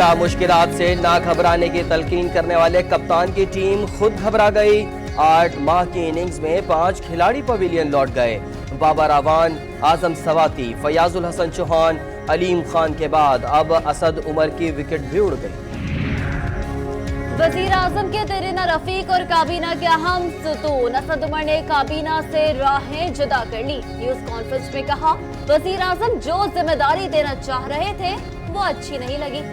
बड़ा मुश्किलात से ना घबराने की तलकीन करने वाले कप्तान की टीम खुद घबरा गई। 8 माह की इनिंग्स में 5 खिलाड़ी पवेलियन लौट गए। बाबर अवान, आजम सवाती, फयाजुल हसन चौहान, अलीम खान के बाद अब असद उमर की विकेट भी उड़ गई। वजीर आजम के दरीना रफीक और काबीना के अहम सुतून असद उमर ने काबीना से राहें जुदा कर ली। न्यूज कॉन्फ्रेंस में कहा, वजीर आजम जो जिम्मेदारी देना चाह रहे थे वो अच्छी नहीं लगी।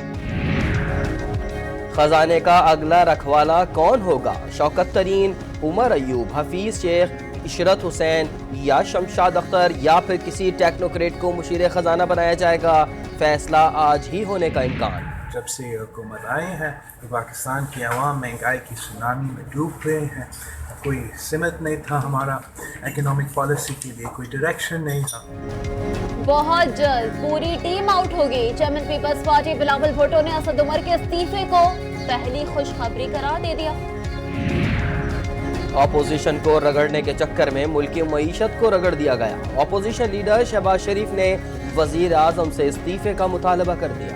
खजाने का अगला रखवाला कौन होगा? शौकत तरीन, उमर अयूब, हफीज शेख, इशरत हुसैन या शमशाद अख्तर या फिर किसी टेक्नोक्रेट को मुशीर खजाना बनाया जाएगा? फैसला आज ही होने का इम्कान। जब से ये हुकूमत आए हैं तो पाकिस्तान की आवाम महंगाई की सुनामी में डूब गए हैं। कोई सिमत नहीं था, हमारा इकोनॉमिक पॉलिसी के लिए कोई डायरेक्शन नहीं था। बहुत जल्द पूरी टीम आउट होगी। Chairman People's Party Bilawal Bhutto ने असद उमर के इस्तीफे को पहली खुशखबरी करार दे दिया। ऑपोजिशन को रगड़ने के चक्कर में मुल्की मईशत को रगड़ दिया गया। ऑपोजिशन लीडर शहबाज शरीफ ने वजीर आजम से इस्तीफे का मुतालबा कर दिया।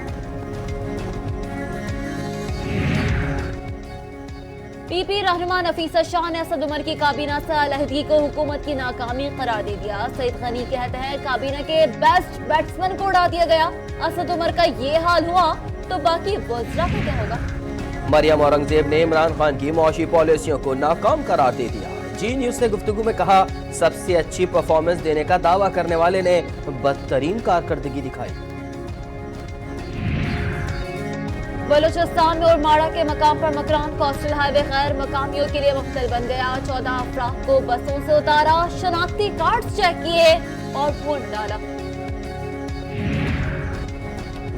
पीपी रहनुमा नफीसा शाह ने असद उमर की काबीना से अलहदगी को हुकूमत की नाकामी करार दे दिया। सईद गनी कहते हैं, काबीना के बेस्ट बैट्समैन को उड़ा दिया गया। असद उमर का ये हाल हुआ तो बाकी वज़रा का क्या होगा? मरियम औरंगजेब ने इमरान खान की मुआशी पॉलिसियों को नाकाम करार दे दिया। जी न्यूज से गुफ्तगू में कहा, सबसे अच्छी परफॉर्मेंस देने का दावा करने वाले ने बदतरीन कारकर्दगी दिखाई। बलूचिस्तान में उरमाड़ा के मकाम पर मकरान कोस्टल हाईवे गैर मकामियों के लिए मुख्तल बन गया। 14 अफराद को बसों से उतारा, शनाख्ती कार्ड चेक किए और वोट डाला।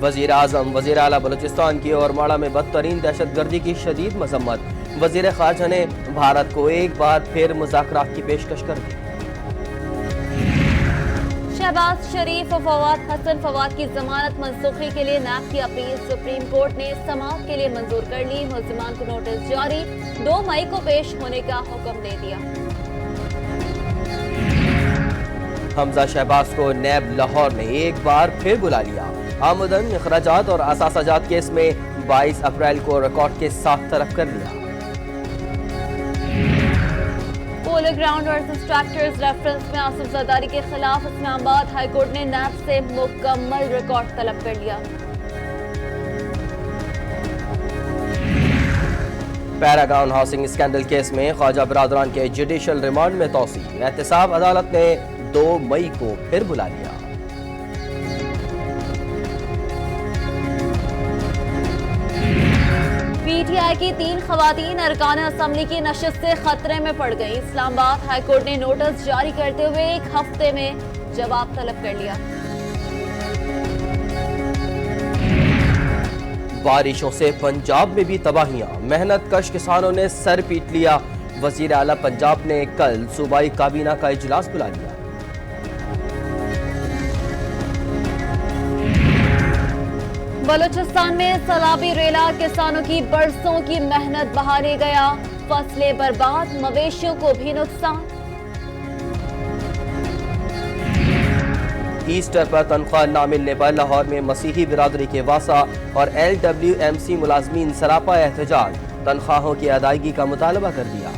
वजीर आजम वजीर आला बलूचिस्तान की उरमाड़ा में बदतरीन दहशतगर्दी की शदीद मजम्मत। वजीर खारजा ने भारत को एक बार फिर मुज़ाकरात की पेशकश कर दी। शहबाज शरीफ और फवाद हसन फवाद की जमानत मनसूखी के लिए नैब की अपील सुप्रीम कोर्ट ने समाअत के लिए मंजूर कर ली। मुल्जिमान को नोटिस जारी, 2 मई को पेश होने का हुक्म दे दिया। हमजा शहबाज को नैब लाहौर ने एक बार फिर बुला लिया। आमदन, अखराजात और असासाजात केस में 22 अप्रैल को रिकॉर्ड के साथ तलब कर लिया। Polo ground versus tractors reference में आसिफ जरदारी के खिलाफ इस्लामाबाद हाईकोर्ट ने नैब से मुकम्मल रिकॉर्ड तलब कर लिया। पैरागाउन हाउसिंग स्कैंडल केस में ख्वाजा बरादरान के जुडिशल रिमांड में तौसी। एहतसाब अदालत ने 2 मई को फिर बुला लिया। पीटीआई की 3 खवातीन अरकान असम्बली की नशिस्त से खतरे में पड़ गई। इस्लामाबाद हाईकोर्ट ने नोटिस जारी करते हुए 1 हफ्ते में जवाब तलब कर लिया। बारिशों से पंजाब में भी तबाहियां, मेहनत कश किसानों ने सर पीट लिया। वजीर आला पंजाब ने कल सूबाई काबीना का इजलास बुला लिया। बलूचिस्तान में सैलाबी रेला किसानों की बरसों की मेहनत बहाने गया। फसलें बर्बाद, मवेशियों को भी नुकसान। ईस्टर पर तनख्वाह न मिलने पर लाहौर में मसीही बिरादरी के वासा और LWMC मुलाजमीन सरापा एहतजाज। तनख्वाहों की अदायगी का मुतालबा कर दिया।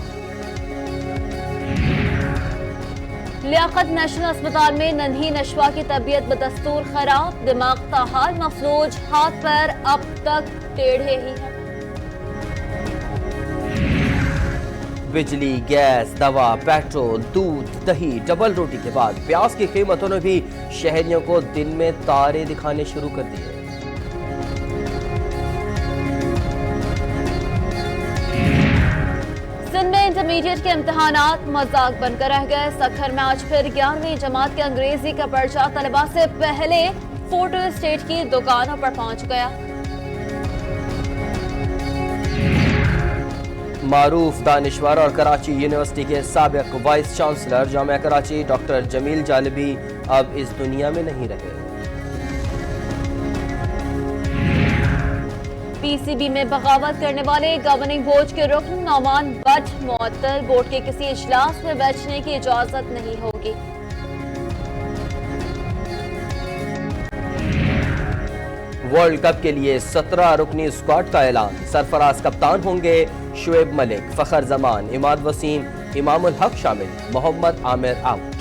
लियाकत नेशनल अस्पताल में नन्ही नशवा की तबीयत बदस्तूर खराब, दिमाग ताहाल मफलूज, हाथ पैर अब तक टेढ़े ही हैं। बिजली, गैस, दवा, पेट्रोल, दूध, दही, डबल रोटी के बाद प्याज की कीमतों ने भी शहरियों को दिन में तारे दिखाने शुरू कर दिए। सिंध में इंटरमीडिएट के इम्तिहानात मजाक बनकर रह गए। सखर में आज फिर 11वीं जमात के अंग्रेजी का पर्चा तलबा से पहले फोटो स्टेट की दुकानों पर पहुंच गया। मारूफ दानिश्वर और कराची यूनिवर्सिटी के साबिक vice chancellor Jamia Karachi doctor Jameel Jalibi अब इस दुनिया में नहीं रहे। पीसीबी में बगावत करने वाले गवर्निंग बोर्ड के रुकन नौमान बट मुअत्तल, बोर्ड के किसी इजलास में बैठने की इजाजत नहीं होगी। वर्ल्ड कप के लिए 17 रुकनी स्क्वाड का ऐलान। सरफराज कप्तान होंगे, शुएब मलिक, फखर जमान, इमाद वसीम, इमामुल हक शामिल, मोहम्मद आमिर आउट।